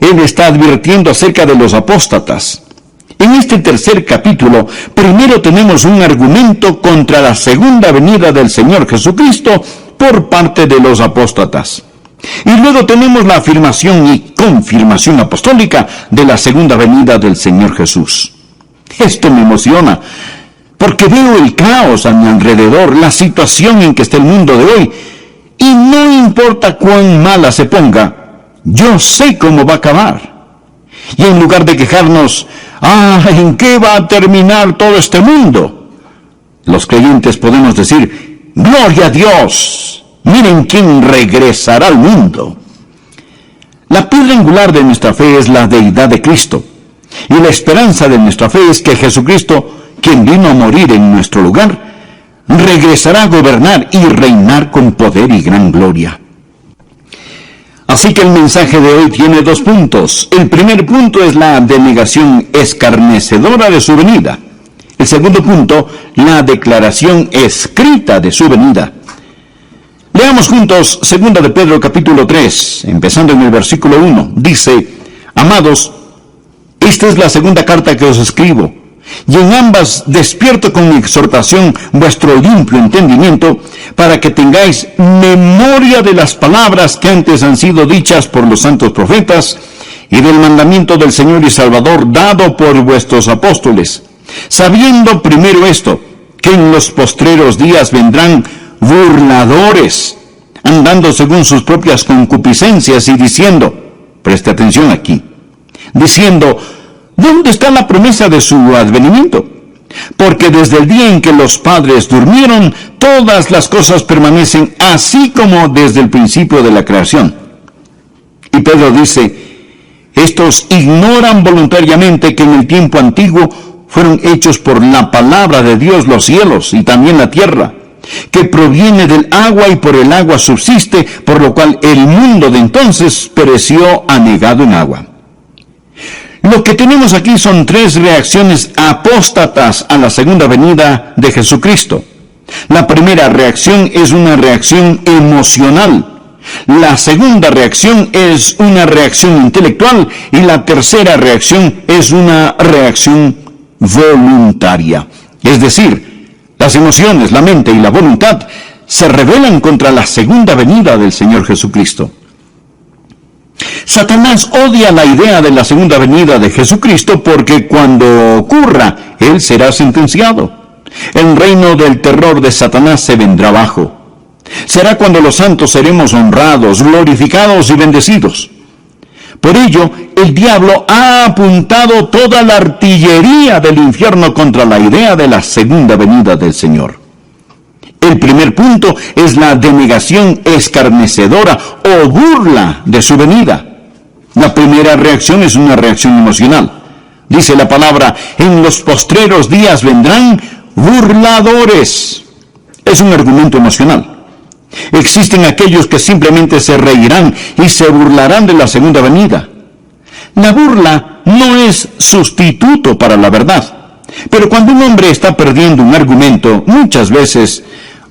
Él está advirtiendo acerca de los apóstatas. En este tercer capítulo, primero tenemos un argumento contra la segunda venida del Señor Jesucristo por parte de los apóstatas. Y luego tenemos la afirmación y confirmación apostólica de la segunda venida del Señor Jesús. Esto me emociona, porque veo el caos a mi alrededor, la situación en que está el mundo de hoy, y no importa cuán mala se ponga, yo sé cómo va a acabar. Y en lugar de quejarnos, ¿en qué va a terminar todo este mundo?, los creyentes podemos decir, ¡gloria a Dios! Miren quién regresará al mundo. La piedra angular de nuestra fe es la deidad de Cristo. Y la esperanza de nuestra fe es que Jesucristo, quien vino a morir en nuestro lugar, regresará a gobernar y reinar con poder y gran gloria. Así que el mensaje de hoy tiene 2 puntos. El primer punto es la denegación escarnecedora de su venida. El segundo punto, la declaración escrita de su venida. Leamos juntos 2 de Pedro capítulo 3, empezando en el versículo 1. Dice, amados, esta es la segunda carta que os escribo, y en ambas despierto con mi exhortación vuestro limpio entendimiento, para que tengáis memoria de las palabras que antes han sido dichas por los santos profetas, y del mandamiento del Señor y Salvador dado por vuestros apóstoles, sabiendo primero esto, que en los postreros días vendrán burladores, andando según sus propias concupiscencias y diciendo, preste atención aquí, diciendo, ¿dónde está la promesa de su advenimiento? Porque desde el día en que los padres durmieron, todas las cosas permanecen así como desde el principio de la creación. Y Pedro dice, estos ignoran voluntariamente que en el tiempo antiguo fueron hechos por la palabra de Dios los cielos y también la tierra, que proviene del agua y por el agua subsiste, por lo cual el mundo de entonces pereció anegado en agua. Lo que tenemos aquí son 3 reacciones apóstatas a la segunda venida de Jesucristo. La primera reacción es una reacción emocional. La segunda reacción es una reacción intelectual. Y la tercera reacción es una reacción voluntaria. Es decir, las emociones, la mente y la voluntad se rebelan contra la segunda venida del Señor Jesucristo. Satanás odia la idea de la segunda venida de Jesucristo porque cuando ocurra, él será sentenciado. El reino del terror de Satanás se vendrá abajo. Será cuando los santos seremos honrados, glorificados y bendecidos. Por ello, el diablo ha apuntado toda la artillería del infierno contra la idea de la segunda venida del Señor. El primer punto es la denegación escarnecedora o burla de su venida. La primera reacción es una reacción emocional. Dice la palabra, en los postreros días vendrán burladores. Es un argumento emocional. Existen aquellos que simplemente se reirán y se burlarán de la segunda venida. La burla no es sustituto para la verdad. Pero cuando un hombre está perdiendo un argumento, muchas veces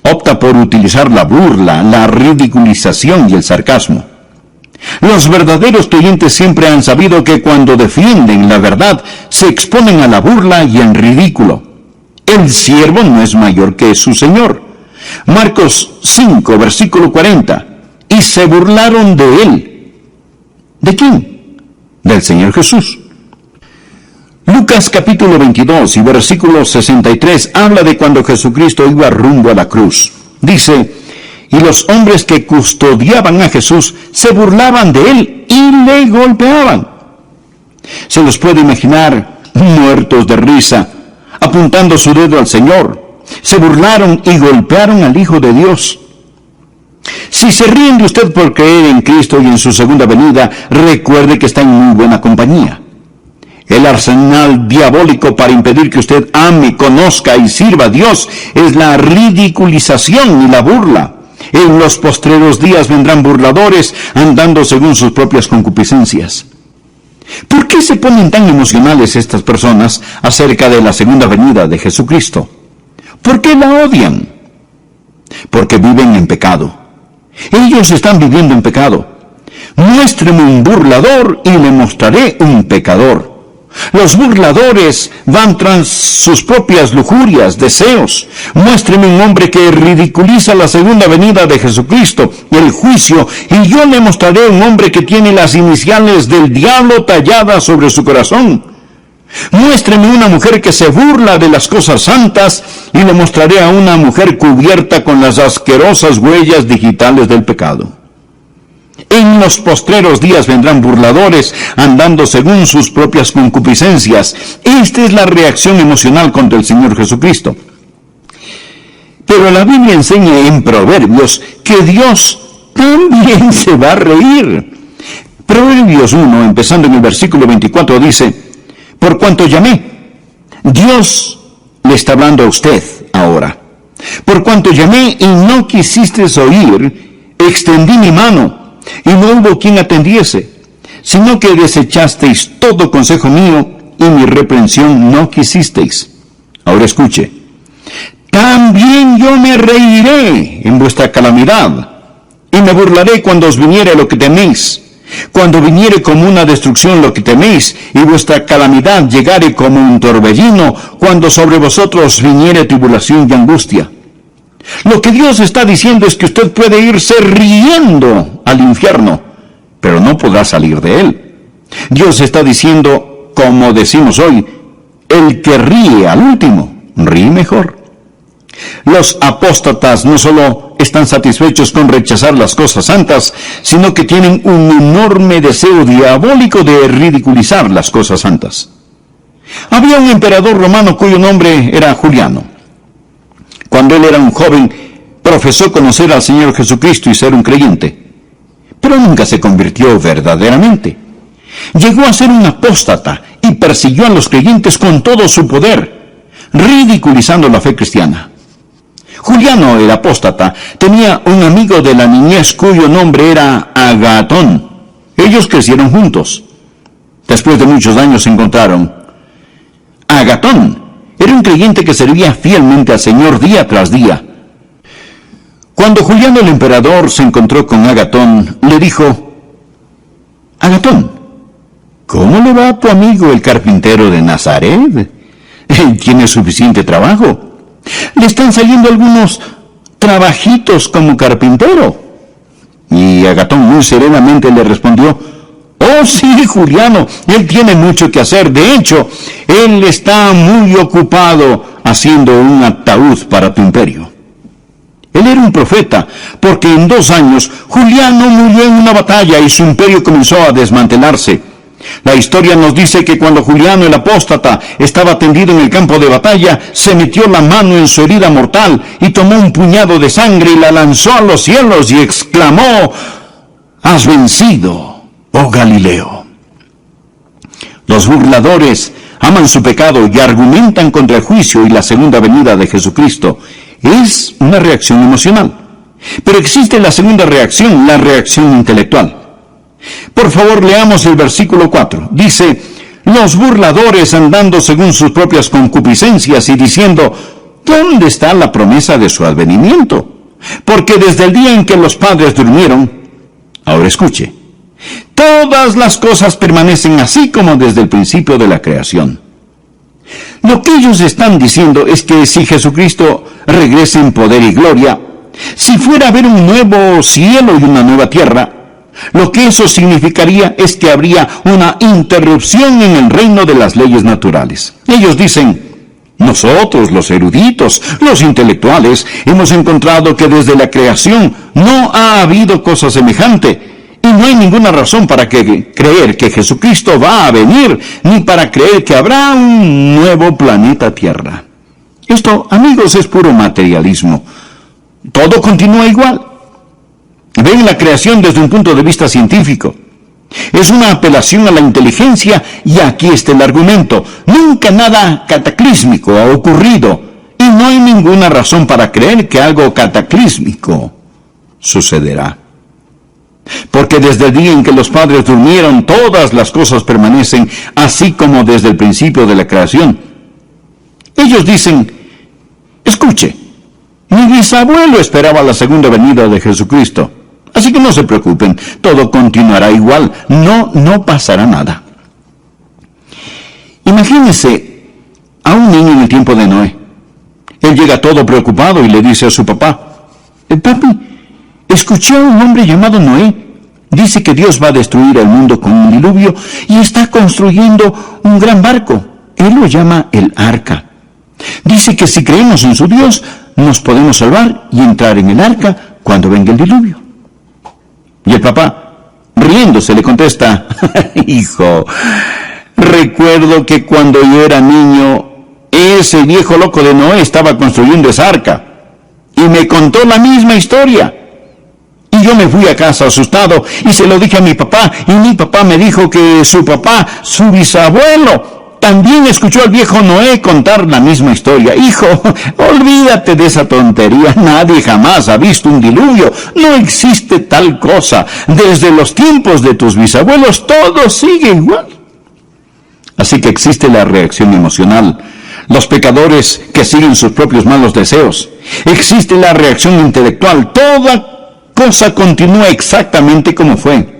opta por utilizar la burla, la ridiculización y el sarcasmo. Los verdaderos creyentes siempre han sabido que cuando defienden la verdad, se exponen a la burla y al ridículo. El siervo no es mayor que su Señor. Marcos 5, versículo 40. Y se burlaron de él. ¿De quién? Del Señor Jesús. Lucas capítulo 22 y versículo 63 habla de cuando Jesucristo iba rumbo a la cruz. Dice, y los hombres que custodiaban a Jesús se burlaban de él y le golpeaban. Se los puede imaginar muertos de risa, apuntando su dedo al Señor. Se burlaron y golpearon al Hijo de Dios. Si se ríen de usted por creer en Cristo y en su segunda venida, recuerde que está en muy buena compañía. El arsenal diabólico para impedir que usted ame, conozca y sirva a Dios es la ridiculización y la burla. En los postreros días vendrán burladores andando según sus propias concupiscencias. ¿Por qué se ponen tan emocionales estas personas acerca de la segunda venida de Jesucristo? ¿Por qué la odian? Porque viven en pecado. Ellos están viviendo en pecado. Muéstreme un burlador y le mostraré un pecador. Los burladores van tras sus propias lujurias, deseos. Muéstreme un hombre que ridiculiza la segunda venida de Jesucristo, el juicio, y yo le mostraré un hombre que tiene las iniciales del diablo talladas sobre su corazón. Muéstreme una mujer que se burla de las cosas santas, y le mostraré a una mujer cubierta con las asquerosas huellas digitales del pecado. En los postreros días vendrán burladores andando según sus propias concupiscencias. Esta es la reacción emocional contra el Señor Jesucristo. Pero la Biblia enseña en Proverbios que Dios también se va a reír. Proverbios 1, empezando en el versículo 24, dice: por cuanto llamé, Dios le está hablando a usted ahora. Por cuanto llamé y no quisisteis oír, extendí mi mano, y no hubo quien atendiese, sino que desechasteis todo consejo mío, y mi reprensión no quisisteis. Ahora escuche: también yo me reiré en vuestra calamidad, y me burlaré cuando os viniere lo que teméis, cuando viniere como una destrucción lo que teméis, y vuestra calamidad llegare como un torbellino, cuando sobre vosotros viniere tribulación y angustia. Lo que Dios está diciendo es que usted puede irse riendo al infierno, pero no podrá salir de él. Dios está diciendo, como decimos hoy, el que ríe al último, ríe mejor. Los apóstatas no solo están satisfechos con rechazar las cosas santas, sino que tienen un enorme deseo diabólico de ridiculizar las cosas santas. Había un emperador romano cuyo nombre era Juliano. Cuando él era un joven, profesó conocer al Señor Jesucristo y ser un creyente, pero nunca se convirtió verdaderamente. Llegó a ser un apóstata y persiguió a los creyentes con todo su poder, ridiculizando la fe cristiana. Juliano, el apóstata, tenía un amigo de la niñez cuyo nombre era Agatón. Ellos crecieron juntos. Después de muchos años se encontraron. Agatón era un creyente que servía fielmente al Señor día tras día. Cuando Juliano el emperador se encontró con Agatón, le dijo: Agatón, ¿cómo le va a tu amigo el carpintero de Nazaret? Él tiene suficiente trabajo. Le están saliendo algunos trabajitos como carpintero. Y Agatón muy serenamente le respondió: oh sí, Juliano, él tiene mucho que hacer. De hecho, él está muy ocupado haciendo un ataúd para tu imperio. Él era un profeta, porque en 2 años Juliano murió en una batalla y su imperio comenzó a desmantelarse. La historia nos dice que cuando Juliano el apóstata estaba tendido en el campo de batalla, se metió la mano en su herida mortal y tomó un puñado de sangre y la lanzó a los cielos y exclamó: has vencido, oh Galileo. Los burladores aman su pecado y argumentan contra el juicio y la segunda venida de Jesucristo. Es una reacción emocional. Pero existe la segunda reacción, la reacción intelectual. Por favor, leamos el versículo 4. Dice: los burladores andando según sus propias concupiscencias y diciendo: ¿dónde está la promesa de su advenimiento? Porque desde el día en que los padres durmieron, ahora escuche, todas las cosas permanecen así como desde el principio de la creación. Lo que ellos están diciendo es que si Jesucristo regresa en poder y gloria, si fuera a haber un nuevo cielo y una nueva tierra, lo que eso significaría es que habría una interrupción en el reino de las leyes naturales. Ellos dicen: nosotros, los eruditos, los intelectuales, hemos encontrado que desde la creación no ha habido cosa semejante. Y no hay ninguna razón para creer que Jesucristo va a venir, ni para creer que habrá un nuevo planeta Tierra. Esto, amigos, es puro materialismo. Todo continúa igual. Ven la creación desde un punto de vista científico. Es una apelación a la inteligencia y aquí está el argumento. Nunca nada cataclísmico ha ocurrido y no hay ninguna razón para creer que algo cataclísmico sucederá. Porque desde el día en que los padres durmieron, todas las cosas permanecen así como desde el principio de la creación. Ellos dicen: escuche, mi bisabuelo esperaba la segunda venida de Jesucristo. Así que no se preocupen, todo continuará igual, no pasará nada. Imagínense a un niño en el tiempo de Noé. Él llega todo preocupado y le dice a su papá: papi, escuché a un hombre llamado Noé. Dice que Dios va a destruir el mundo con un diluvio y está construyendo un gran barco. Él lo llama el arca. Dice que si creemos en su Dios, nos podemos salvar y entrar en el arca cuando venga el diluvio. Y el papá, riéndose, le contesta: hijo, recuerdo que cuando yo era niño, ese viejo loco de Noé estaba construyendo esa arca y me contó la misma historia. Y yo me fui a casa asustado y se lo dije a mi papá, y mi papá me dijo que su papá, su bisabuelo, también escuchó al viejo Noé contar la misma historia. Hijo, olvídate de esa tontería. Nadie jamás ha visto un diluvio. No existe tal cosa. Desde los tiempos de tus bisabuelos todo sigue igual. Así que existe la reacción emocional, los pecadores que siguen sus propios malos deseos. Existe la reacción intelectual. Toda cosa continúa exactamente como fue.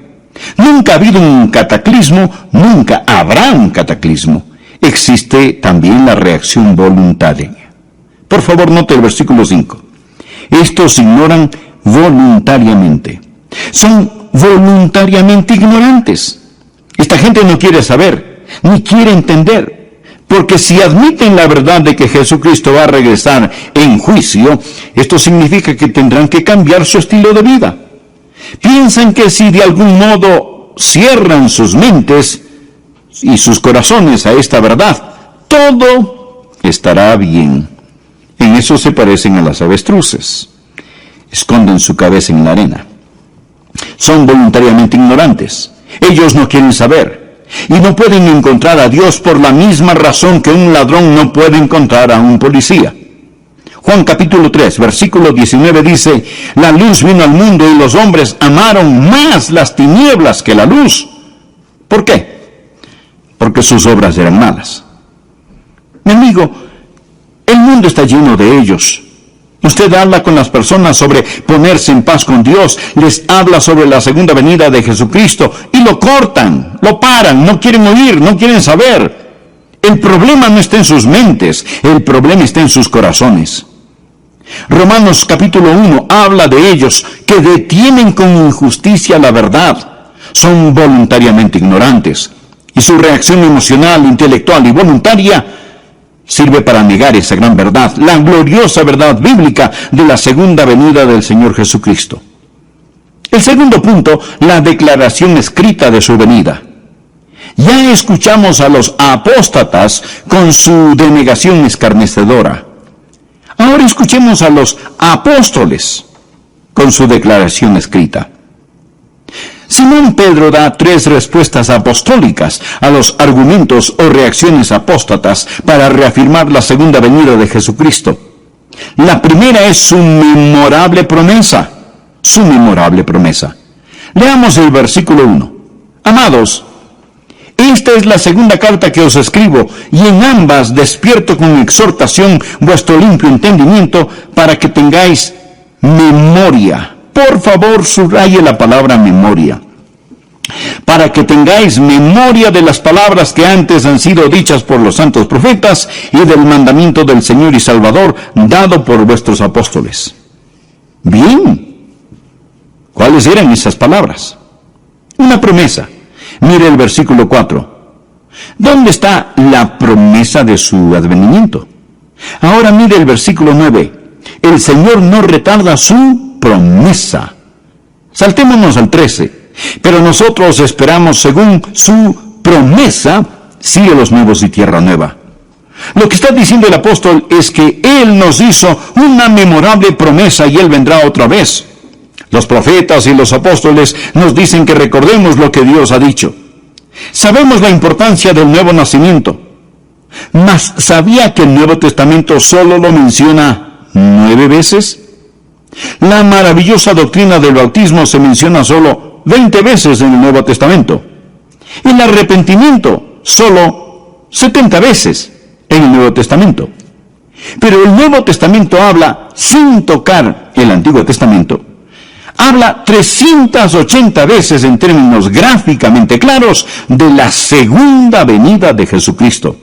Nunca ha habido un cataclismo, nunca habrá un cataclismo. Existe también la reacción voluntaria. Por favor, note el versículo 5. Estos ignoran voluntariamente. Son voluntariamente ignorantes. Esta gente no quiere saber, ni quiere entender. Porque si admiten la verdad de que Jesucristo va a regresar en juicio, esto significa que tendrán que cambiar su estilo de vida. Piensan que si de algún modo cierran sus mentes y sus corazones a esta verdad, todo estará bien. En eso se parecen a las avestruces. Esconden su cabeza en la arena. Son voluntariamente ignorantes. Ellos no quieren saber. Y no pueden encontrar a Dios por la misma razón que un ladrón no puede encontrar a un policía. Juan capítulo 3, versículo 19 dice: la luz vino al mundo y los hombres amaron más las tinieblas que la luz. ¿Por qué? Porque sus obras eran malas. Mi amigo, el mundo está lleno de ellos. Usted habla con las personas sobre ponerse en paz con Dios, les habla sobre la segunda venida de Jesucristo y lo cortan, lo paran, no quieren oír, no quieren saber. El problema no está en sus mentes, el problema está en sus corazones. Romanos capítulo 1 habla de ellos que detienen con injusticia la verdad. Son voluntariamente ignorantes y su reacción emocional, intelectual y voluntaria sirve para negar esa gran verdad, la gloriosa verdad bíblica de la segunda venida del Señor Jesucristo. El segundo punto, la declaración escrita de su venida. Ya escuchamos a los apóstatas con su denegación escarnecedora. Ahora escuchemos a los apóstoles con su declaración escrita. Simón Pedro da 3 respuestas apostólicas a los argumentos o reacciones apóstatas para reafirmar la segunda venida de Jesucristo. La primera es su memorable promesa. Su memorable promesa. Leamos el versículo 1. Amados, esta es la segunda carta que os escribo, y en ambas despierto con exhortación vuestro limpio entendimiento para que tengáis memoria. Por favor, subraye la palabra memoria. Para que tengáis memoria de las palabras que antes han sido dichas por los santos profetas y del mandamiento del Señor y Salvador dado por vuestros apóstoles. Bien, ¿cuáles eran esas palabras? Una promesa. Mire el versículo 4. ¿Dónde está la promesa de su advenimiento? Ahora mire el versículo 9. El Señor no retarda su promesa. Saltémonos al 13. Pero nosotros esperamos según su promesa cielos nuevos y tierra nueva. Lo que está diciendo el apóstol es que Él nos hizo una memorable promesa y Él vendrá otra vez. Los profetas y los apóstoles nos dicen que recordemos lo que Dios ha dicho. Sabemos la importancia del nuevo nacimiento. Mas ¿sabía que el Nuevo Testamento solo lo menciona 9 veces? La maravillosa doctrina del bautismo se menciona solo 20 veces en el Nuevo Testamento. El arrepentimiento solo 70 veces en el Nuevo Testamento. Pero el Nuevo Testamento habla, sin tocar el Antiguo Testamento, habla 380 veces en términos gráficamente claros de la segunda venida de Jesucristo.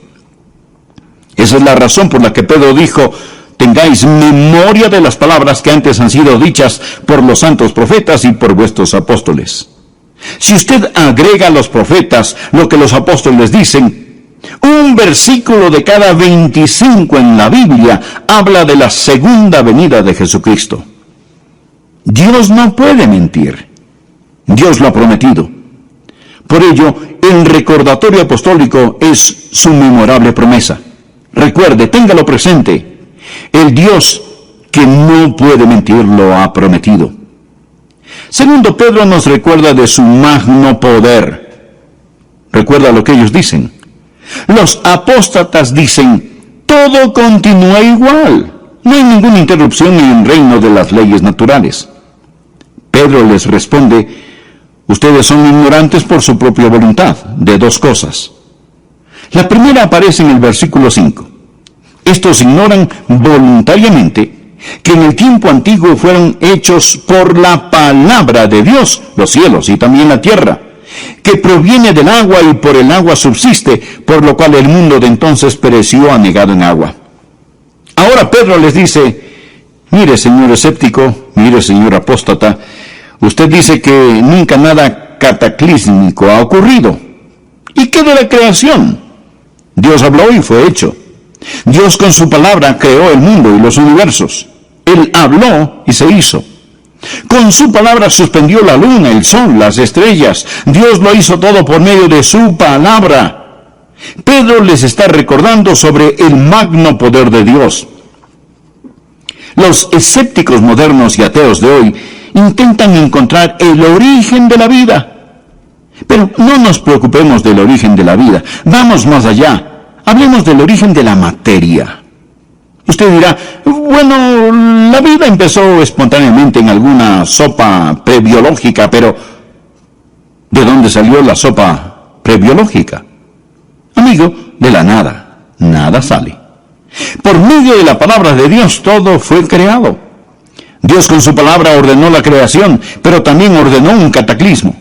Esa es la razón por la que Pedro dijo: tengáis memoria de las palabras que antes han sido dichas por los santos profetas y por vuestros apóstoles. Si usted agrega a los profetas lo que los apóstoles dicen, un versículo de cada 25 en la Biblia habla de la segunda venida de Jesucristo. Dios no puede mentir. Dios lo ha prometido. Por ello, el recordatorio apostólico es su memorable promesa. Recuerde, téngalo presente. El Dios que no puede mentir lo ha prometido. Segundo, Pedro nos recuerda de su magno poder. Recuerda lo que ellos dicen. Los apóstatas dicen: todo continúa igual. No hay ninguna interrupción en el reino de las leyes naturales. Pedro les responde: ustedes son ignorantes por su propia voluntad de dos cosas. La primera aparece en el versículo 5. Estos ignoran voluntariamente que en el tiempo antiguo fueron hechos por la palabra de Dios los cielos y también la tierra, que proviene del agua y por el agua subsiste, por lo cual el mundo de entonces pereció anegado en agua. Ahora Pedro les dice: mire, señor escéptico, mire, señor apóstata, usted dice que nunca nada cataclísmico ha ocurrido. ¿Y qué de la creación? Dios habló y fue hecho. Dios con su palabra creó el mundo y los universos. Él habló y se hizo. Con su palabra suspendió la luna, el sol, las estrellas. Dios lo hizo todo por medio de su palabra. Pedro les está recordando sobre el magno poder de Dios. Los escépticos modernos y ateos de hoy intentan encontrar el origen de la vida. Pero no nos preocupemos del origen de la vida. Vamos más allá. Hablemos del origen de la materia. Usted dirá: bueno, la vida empezó espontáneamente en alguna sopa prebiológica, pero ¿de dónde salió la sopa prebiológica? Amigo, de la nada. Nada sale. Por medio de la palabra de Dios todo fue creado. Dios con su palabra ordenó la creación, pero también ordenó un cataclismo.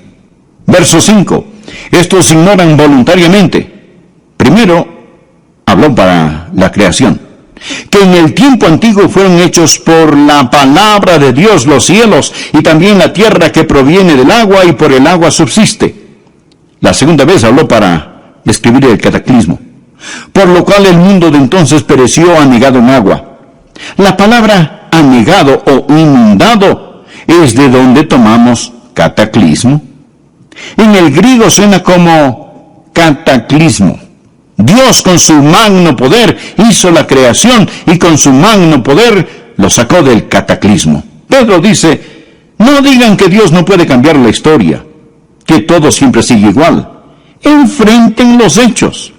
Verso 5. Estos ignoran voluntariamente. Primero, habló para la creación. Que en el tiempo antiguo fueron hechos por la palabra de Dios los cielos y también la tierra que proviene del agua y por el agua subsiste. La segunda vez habló para describir el cataclismo. Por lo cual el mundo de entonces pereció anegado en agua. La palabra anegado o inundado es de donde tomamos cataclismo. En el griego suena como cataclismo. Dios con su magno poder hizo la creación y con su magno poder lo sacó del cataclismo. Pedro dice: no digan que Dios no puede cambiar la historia, que todo siempre sigue igual. Enfrenten los hechos.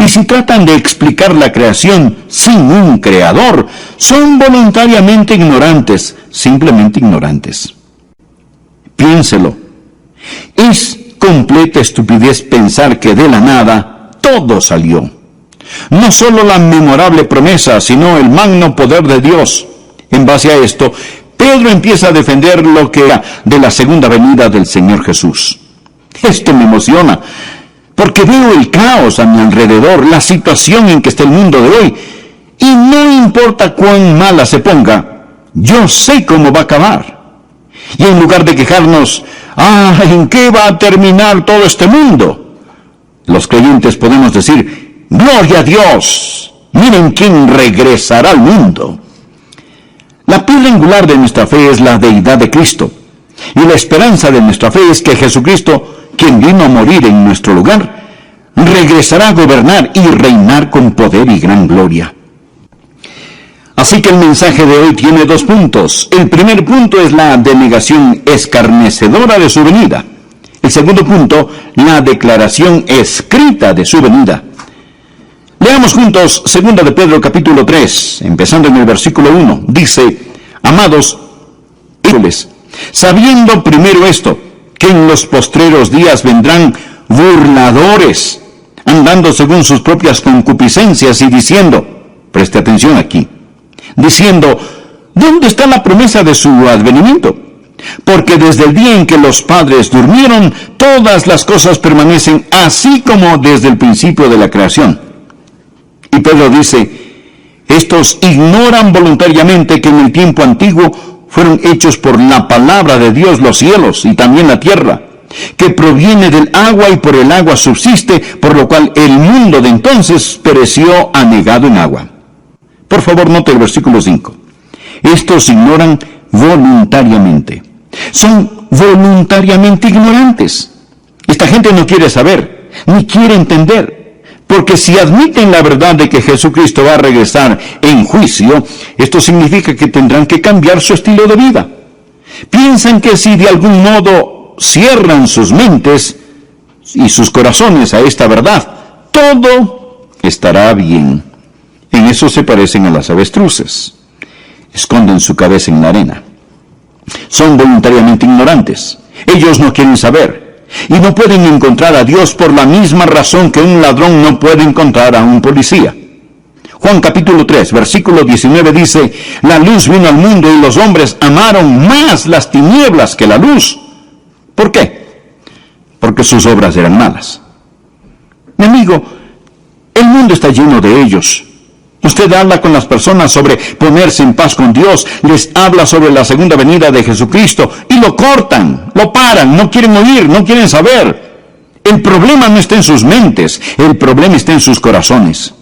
Y si tratan de explicar la creación sin un creador, son voluntariamente ignorantes, simplemente ignorantes. Piénselo. Es completa estupidez pensar que de la nada todo salió. No solo la memorable promesa, sino el magno poder de Dios. En base a esto, Pedro empieza a defender lo que era de la segunda venida del Señor Jesús. Esto me emociona, porque veo el caos a mi alrededor, la situación en que está el mundo de hoy, y no importa cuán mala se ponga, yo sé cómo va a acabar. Y en lugar de quejarnos: ¿en qué va a terminar todo este mundo?, los creyentes podemos decir: ¡gloria a Dios! Miren quién regresará al mundo. La piedra angular de nuestra fe es la deidad de Cristo. Y la esperanza de nuestra fe es que Jesucristo, quien vino a morir en nuestro lugar, regresará a gobernar y reinar con poder y gran gloria. Así que el mensaje de hoy tiene dos puntos. El primer punto es la denegación escarnecedora de su venida. El segundo punto, la declaración escrita de su venida. Leamos juntos 2 de Pedro capítulo 3, empezando en el versículo 1. Dice: amados hijos, sabiendo primero esto, que en los postreros días vendrán burladores, andando según sus propias concupiscencias y diciendo, preste atención aquí, diciendo: ¿dónde está la promesa de su advenimiento? Porque desde el día en que los padres durmieron, todas las cosas permanecen así como desde el principio de la creación. Y Pedro dice, estos ignoran voluntariamente que en el tiempo antiguo fueron hechos por la palabra de Dios los cielos y también la tierra, que proviene del agua y por el agua subsiste, por lo cual el mundo de entonces pereció anegado en agua. Por favor, note el versículo 5. Estos ignoran voluntariamente. Son voluntariamente ignorantes. Esta gente no quiere saber, ni quiere entender. Porque si admiten la verdad de que Jesucristo va a regresar en juicio, esto significa que tendrán que cambiar su estilo de vida. Piensan que si de algún modo cierran sus mentes y sus corazones a esta verdad, todo estará bien. En eso se parecen a las avestruces. Esconden su cabeza en la arena. Son voluntariamente ignorantes. Ellos no quieren saber. Y no pueden encontrar a Dios por la misma razón que un ladrón no puede encontrar a un policía. Juan capítulo 3, versículo 19 dice, la luz vino al mundo y los hombres amaron más las tinieblas que la luz. ¿Por qué? Porque sus obras eran malas. Mi amigo, el mundo está lleno de ellos. Usted habla con las personas sobre ponerse en paz con Dios, les habla sobre la segunda venida de Jesucristo y lo cortan, lo paran, no quieren oír, no quieren saber. El problema no está en sus mentes, el problema está en sus corazones.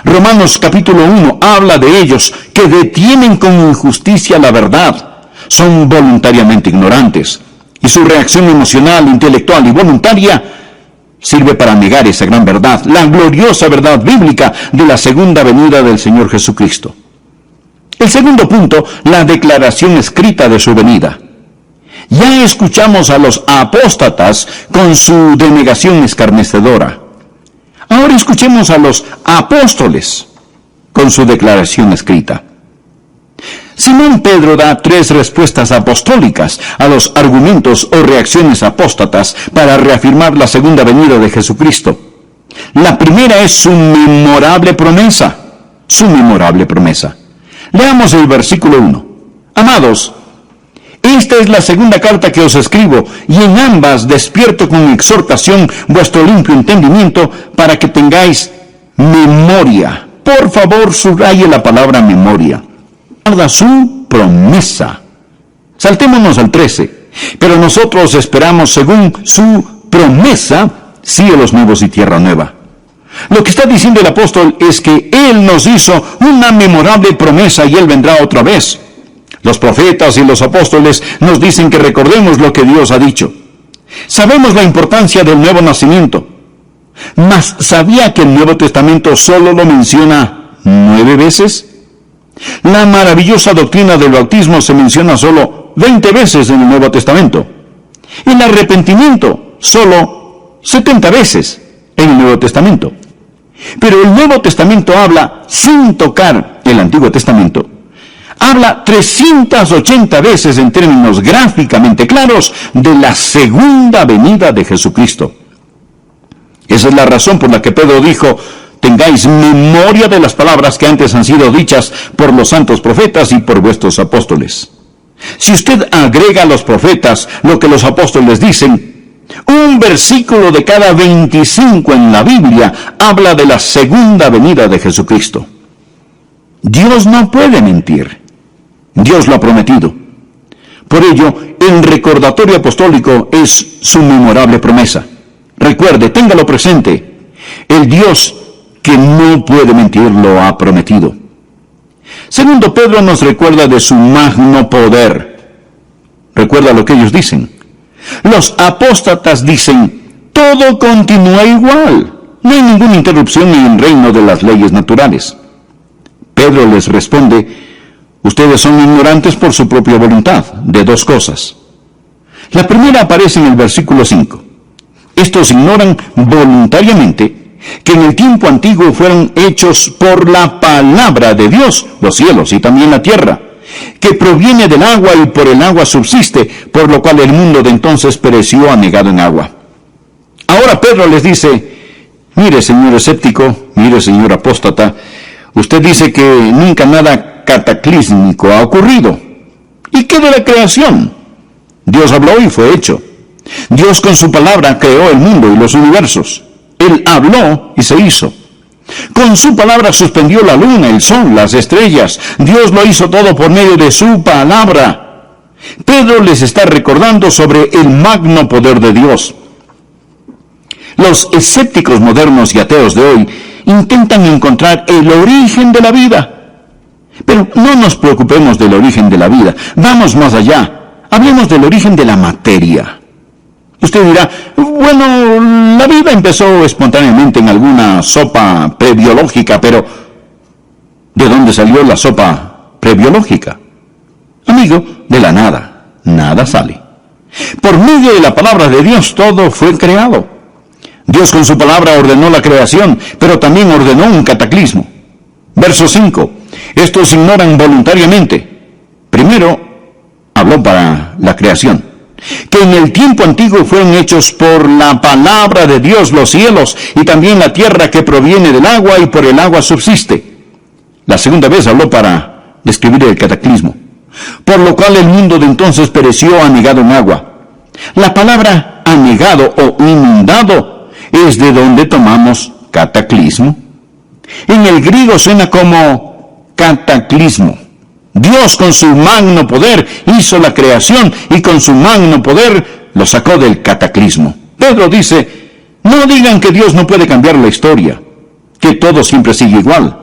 Romanos capítulo 1 habla de ellos que detienen con injusticia la verdad, son voluntariamente ignorantes y su reacción emocional, intelectual y voluntaria sirve para negar esa gran verdad, la gloriosa verdad bíblica de la segunda venida del Señor Jesucristo. El segundo punto, la declaración escrita de su venida. Ya escuchamos a los apóstatas con su denegación escarnecedora. Ahora escuchemos a los apóstoles con su declaración escrita. Simón Pedro da 3 respuestas apostólicas a los argumentos o reacciones apóstatas para reafirmar la segunda venida de Jesucristo. La primera es su memorable promesa. Su memorable promesa. Leamos el versículo 1. Amados, esta es la segunda carta que os escribo, y en ambas despierto con exhortación vuestro limpio entendimiento para que tengáis memoria. Por favor, subraye la palabra memoria. Guarda su promesa. Saltémonos al 13. Pero nosotros esperamos según su promesa cielos nuevos y tierra nueva. Lo que está diciendo el apóstol es que Él nos hizo una memorable promesa y Él vendrá otra vez. Los profetas y los apóstoles nos dicen que recordemos lo que Dios ha dicho. Sabemos la importancia del nuevo nacimiento. Mas ¿sabía que el Nuevo Testamento solo lo menciona 9 veces? La maravillosa doctrina del bautismo se menciona solo 20 veces en el Nuevo Testamento. El arrepentimiento solo 70 veces en el Nuevo Testamento. Pero el Nuevo Testamento habla, sin tocar el Antiguo Testamento, habla 380 veces en términos gráficamente claros de la segunda venida de Jesucristo. Esa es la razón por la que Pedro dijo, tengáis memoria de las palabras que antes han sido dichas por los santos profetas y por vuestros apóstoles. Si usted agrega a los profetas lo que los apóstoles dicen, un versículo de cada 25 en la Biblia habla de la segunda venida de Jesucristo. Dios no puede mentir. Dios lo ha prometido. Por ello, el recordatorio apostólico es su memorable promesa. Recuerde, téngalo presente. El Dios que no puede mentir lo ha prometido. Segundo, Pedro nos recuerda de su magno poder. Recuerda lo que ellos dicen. Los apóstatas dicen, todo continúa igual. No hay ninguna interrupción en el reino de las leyes naturales. Pedro les responde, ustedes son ignorantes por su propia voluntad, de 2 cosas. La primera aparece en el versículo 5. Estos ignoran voluntariamente que en el tiempo antiguo fueron hechos por la palabra de Dios, los cielos y también la tierra, que proviene del agua y por el agua subsiste, por lo cual el mundo de entonces pereció anegado en agua. Ahora Pedro les dice, mire señor escéptico, mire señor apóstata, usted dice que nunca nada cataclísmico ha ocurrido. ¿Y qué de la creación? Dios habló y fue hecho. Dios con su palabra creó el mundo y los universos. Él habló y se hizo. Con su palabra suspendió la luna, el sol, las estrellas. Dios lo hizo todo por medio de su palabra. Pedro les está recordando sobre el magno poder de Dios. Los escépticos modernos y ateos de hoy intentan encontrar el origen de la vida. Pero no nos preocupemos del origen de la vida. Vamos más allá. Hablemos del origen de la materia. Usted dirá, bueno, la vida empezó espontáneamente en alguna sopa prebiológica, pero ¿de dónde salió la sopa prebiológica? Amigo, de la nada. Nada sale. Por medio de la palabra de Dios todo fue creado. Dios con su palabra ordenó la creación, pero también ordenó un cataclismo. Verso 5. Estos ignoran voluntariamente. Primero, habló para la creación. Que en el tiempo antiguo fueron hechos por la palabra de Dios los cielos y también la tierra que proviene del agua y por el agua subsiste. La segunda vez habló para describir el cataclismo. Por lo cual el mundo de entonces pereció anegado en agua. La palabra anegado o inundado es de donde tomamos cataclismo. En el griego suena como cataclismo. Dios con su magno poder hizo la creación y con su magno poder lo sacó del cataclismo. Pedro dice, no digan que Dios no puede cambiar la historia, que todo siempre sigue igual.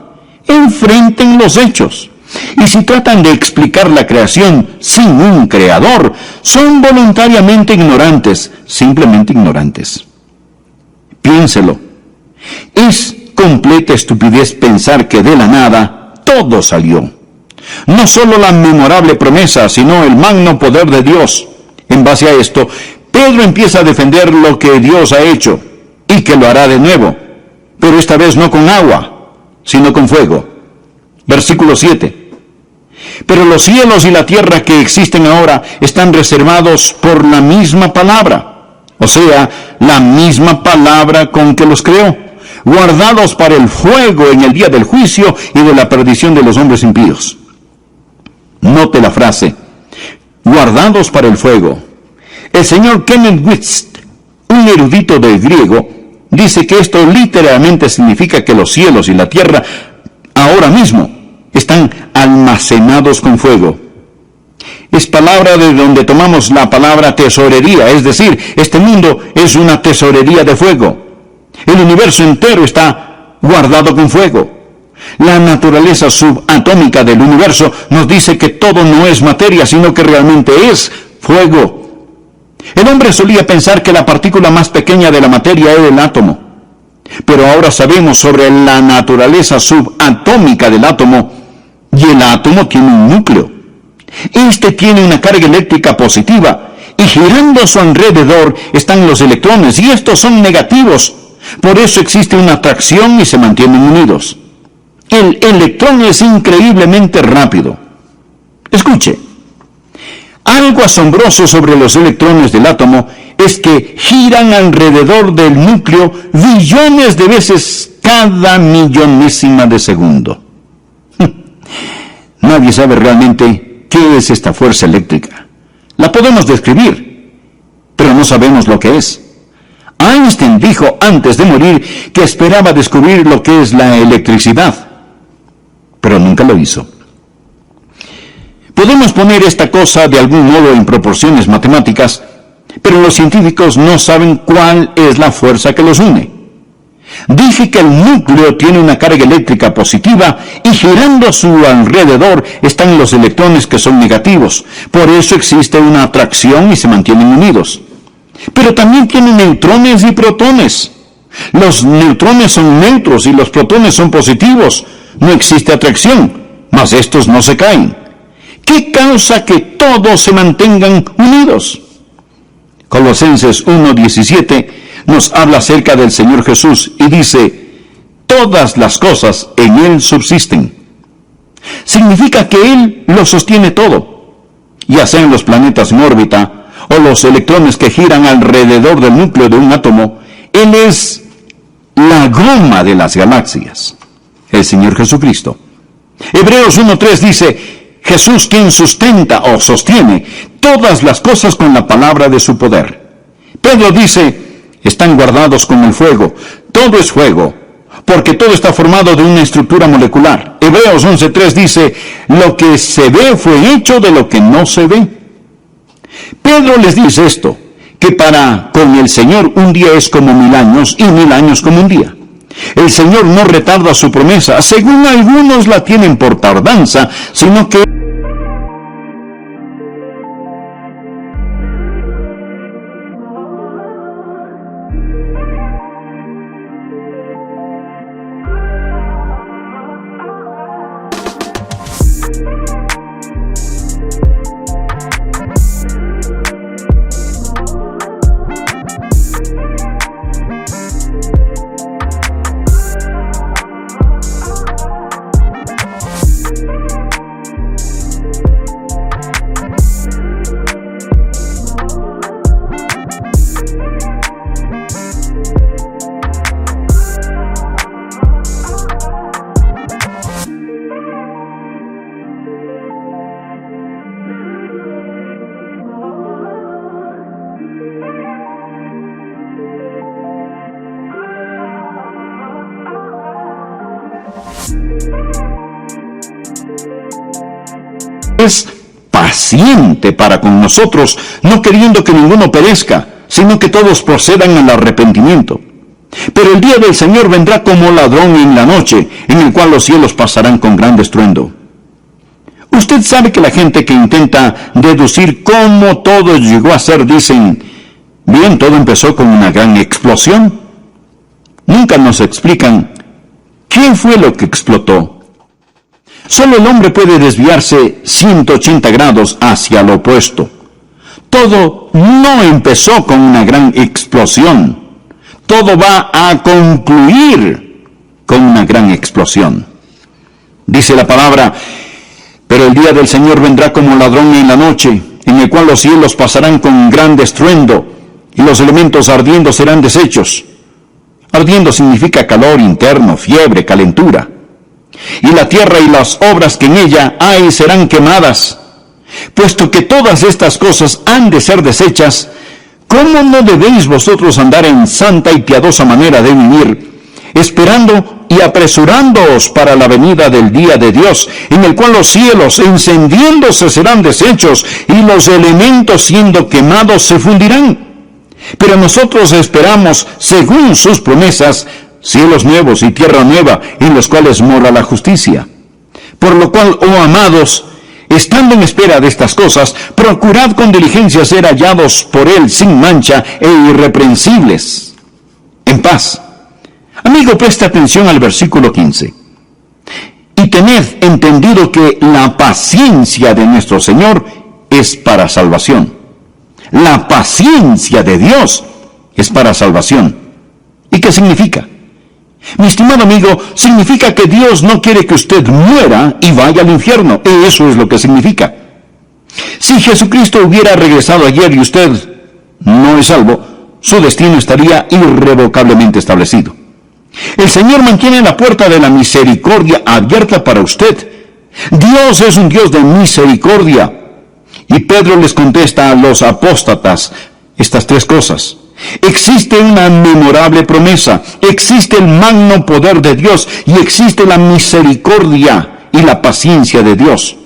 Enfrenten los hechos. Y si tratan de explicar la creación sin un creador, son voluntariamente ignorantes, simplemente ignorantes. Piénselo. Es completa estupidez pensar que de la nada todo salió. No solo la memorable promesa, sino el magno poder de Dios. En base a esto, Pedro empieza a defender lo que Dios ha hecho y que lo hará de nuevo, pero esta vez no con agua, sino con fuego. Versículo 7. Pero los cielos y la tierra que existen ahora están reservados por la misma palabra, o sea, la misma palabra con que los creó, guardados para el fuego en el día del juicio y de la perdición de los hombres impíos. Note la frase, guardados para el fuego. El señor Kenneth West, un erudito del griego, dice que esto literalmente significa que los cielos y la tierra ahora mismo están almacenados con fuego. Es palabra de donde tomamos la palabra tesorería, es decir, este mundo es una tesorería de fuego. El universo entero está guardado con fuego. La naturaleza subatómica del universo nos dice que todo no es materia, sino que realmente es fuego. El hombre solía pensar que la partícula más pequeña de la materia era el átomo. Pero ahora sabemos sobre la naturaleza subatómica del átomo, y el átomo tiene un núcleo. Este tiene una carga eléctrica positiva, y girando a su alrededor están los electrones, y estos son negativos. Por eso existe una atracción y se mantienen unidos. El electrón es increíblemente rápido. Escuche, algo asombroso sobre los electrones del átomo es que giran alrededor del núcleo billones de veces cada millonésima de segundo. Nadie sabe realmente qué es esta fuerza eléctrica. La podemos describir, pero no sabemos lo que es. Einstein dijo antes de morir que esperaba descubrir lo que es la electricidad, pero nunca lo hizo. Podemos poner esta cosa de algún modo en proporciones matemáticas, pero los científicos no saben cuál es la fuerza que los une. Dije que el núcleo tiene una carga eléctrica positiva y girando a su alrededor están los electrones que son negativos. Por eso existe una atracción y se mantienen unidos. Pero también tiene neutrones y protones. Los neutrones son neutros y los protones son positivos. No existe atracción, mas estos no se caen. ¿Qué causa que todos se mantengan unidos? Colosenses 1:17 nos habla acerca del Señor Jesús y dice, todas las cosas en Él subsisten. Significa que Él lo sostiene todo, ya sean los planetas en órbita o los electrones que giran alrededor del núcleo de un átomo. Él es la goma de las galaxias, el Señor Jesucristo. Hebreos 1:3 dice, Jesús quien sustenta o sostiene todas las cosas con la palabra de su poder. Pedro dice, están guardados como el fuego. Todo es fuego, porque todo está formado de una estructura molecular. Hebreos 11:3 dice, lo que se ve fue hecho de lo que no se ve. Pedro les dice esto, que con el Señor un día es como 1000 años y 1000 años como un día. El Señor no retarda su promesa, según algunos la tienen por tardanza, sino que es paciente para con nosotros, no queriendo que ninguno perezca, sino que todos procedan al arrepentimiento. Pero el día del Señor vendrá como ladrón en la noche, en el cual los cielos pasarán con gran estruendo. Usted sabe que la gente que intenta deducir cómo todo llegó a ser, dicen, bien, todo empezó con una gran explosión. Nunca nos explican qué fue lo que explotó. Solo el hombre puede desviarse 180 grados hacia lo opuesto. Todo no empezó con una gran explosión. Todo va a concluir con una gran explosión. Dice la palabra, pero el día del Señor vendrá como ladrón en la noche, en el cual los cielos pasarán con gran estruendo, y los elementos ardiendo serán deshechos. Ardiendo significa calor interno, fiebre, calentura. Y la tierra y las obras que en ella hay serán quemadas. Puesto que todas estas cosas han de ser deshechas, ¿cómo no debéis vosotros andar en santa y piadosa manera de vivir, esperando y apresurándoos para la venida del día de Dios, en el cual los cielos encendiéndose serán deshechos, y los elementos siendo quemados se fundirán? Pero nosotros esperamos, según sus promesas, cielos nuevos y tierra nueva, en los cuales mora la justicia. Por lo cual, oh amados, estando en espera de estas cosas, procurad con diligencia ser hallados por Él sin mancha e irreprensibles, en paz. Amigo, presta atención al versículo 15. Y tened entendido que la paciencia de nuestro Señor es para salvación. La paciencia de Dios es para salvación. ¿Y qué significa? Mi estimado amigo, significa que Dios no quiere que usted muera y vaya al infierno. Eso es lo que significa. Si Jesucristo hubiera regresado ayer y usted no es salvo, su destino estaría irrevocablemente establecido. El Señor mantiene la puerta de la misericordia abierta para usted. Dios es un Dios de misericordia. Y Pedro les contesta a los apóstatas estas tres cosas. Existe una memorable promesa, existe el magno poder de Dios y existe la misericordia y la paciencia de Dios.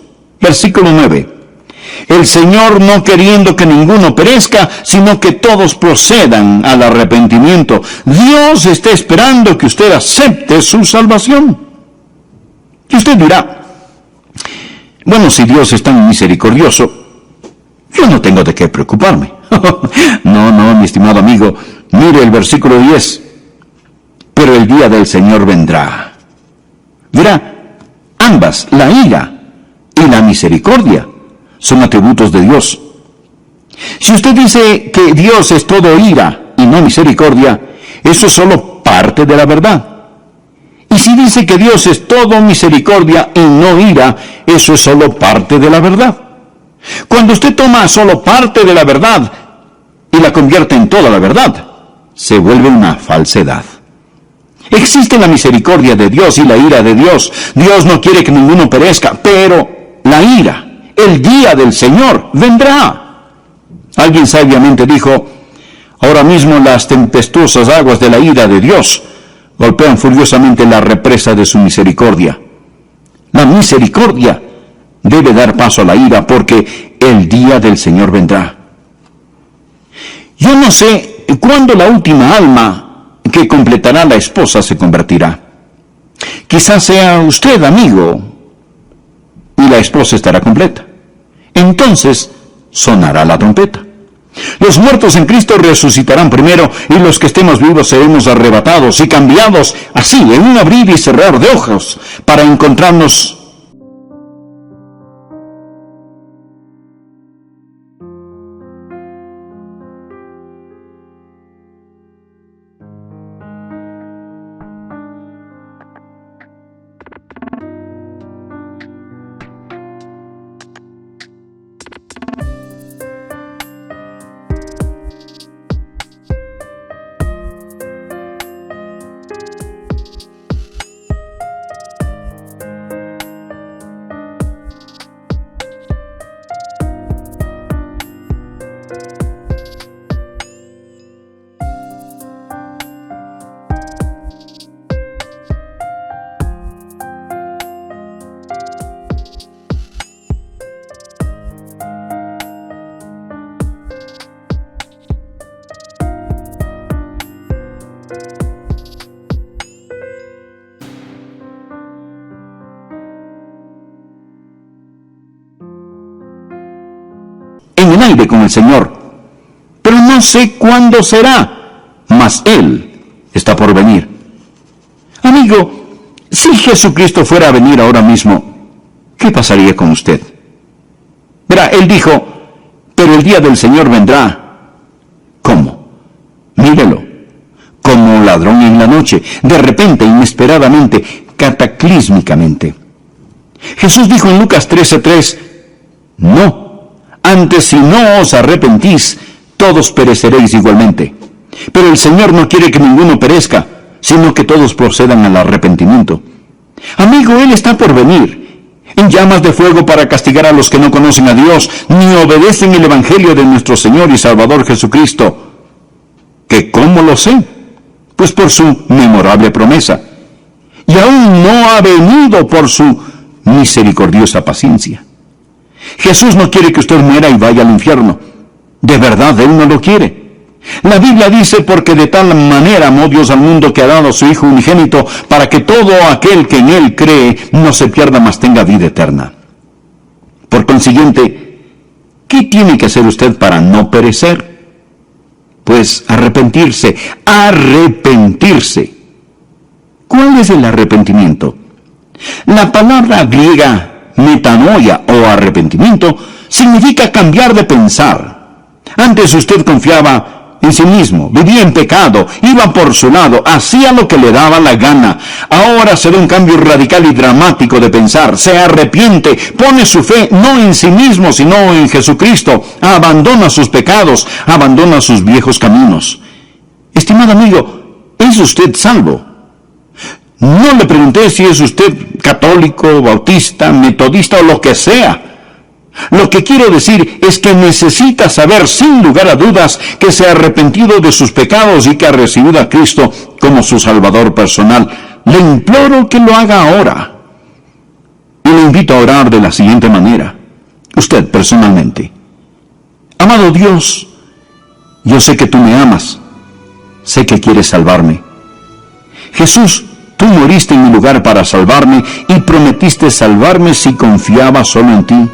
Versículo 9. El Señor no queriendo que ninguno perezca, sino que todos procedan al arrepentimiento. Dios está esperando que usted acepte su salvación. Y usted dirá, bueno, si Dios es tan misericordioso, yo no tengo de qué preocuparme. No, mi estimado amigo, mire el versículo 10. Pero el día del Señor vendrá. Verá, ambas, la ira y la misericordia, son atributos de Dios. Si usted dice que Dios es todo ira y no misericordia, eso es solo parte de la verdad. Y si dice que Dios es todo misericordia y no ira, eso es solo parte de la verdad. Cuando usted toma solo parte de la verdad y la convierte en toda la verdad, se vuelve una falsedad. Existe la misericordia de Dios y la ira de Dios. Dios no quiere que ninguno perezca, pero la ira, el día del Señor vendrá. Alguien sabiamente dijo: ahora mismo las tempestuosas aguas de la ira de Dios golpean furiosamente la represa de su misericordia. La misericordia debe dar paso a la ira, porque el día del Señor vendrá. Yo no sé cuándo la última alma que completará la esposa se convertirá. Quizás sea usted, amigo, y la esposa estará completa. Entonces sonará la trompeta. Los muertos en Cristo resucitarán primero, y los que estemos vivos seremos arrebatados y cambiados así, en un abrir y cerrar de ojos, para encontrarnos en el aire con el Señor, pero no sé cuándo será, mas Él está por venir. Amigo, si Jesucristo fuera a venir ahora mismo, ¿qué pasaría con usted? Verá, Él dijo: pero el día del Señor vendrá. ¿Cómo? Mírelo, como ladrón en la noche, de repente, inesperadamente, cataclísmicamente. Jesús dijo en Lucas 13:3, no, antes si no os arrepentís, todos pereceréis igualmente. Pero el Señor no quiere que ninguno perezca, sino que todos procedan al arrepentimiento. Amigo, Él está por venir, en llamas de fuego para castigar a los que no conocen a Dios, ni obedecen el Evangelio de nuestro Señor y Salvador Jesucristo. ¿Que cómo lo sé? Pues por su memorable promesa. Y aún no ha venido por su misericordiosa paciencia. Jesús no quiere que usted muera y vaya al infierno. De verdad, Él no lo quiere. La Biblia dice: porque de tal manera amó Dios al mundo que ha dado a su Hijo unigénito, para que todo aquel que en Él cree no se pierda, mas tenga vida eterna. Por consiguiente, ¿qué tiene que hacer usted para no perecer? Pues arrepentirse, arrepentirse. ¿Cuál es el arrepentimiento? La palabra griega metanoia o arrepentimiento significa cambiar de pensar. Antes usted confiaba en sí mismo, vivía en pecado, iba por su lado, hacía lo que le daba la gana. Ahora se da un cambio radical y dramático de pensar, se arrepiente, pone su fe no en sí mismo, sino en Jesucristo, abandona sus pecados, abandona sus viejos caminos. Estimado amigo, ¿es usted salvo? No le pregunté si es usted católico, bautista, metodista o lo que sea. Lo que quiero decir es que necesita saber sin lugar a dudas que se ha arrepentido de sus pecados y que ha recibido a Cristo como su Salvador personal. Le imploro que lo haga ahora. Y le invito a orar de la siguiente manera. Usted personalmente. Amado Dios, yo sé que tú me amas. Sé que quieres salvarme. Jesús, tú moriste en mi lugar para salvarme y prometiste salvarme si confiaba solo en ti.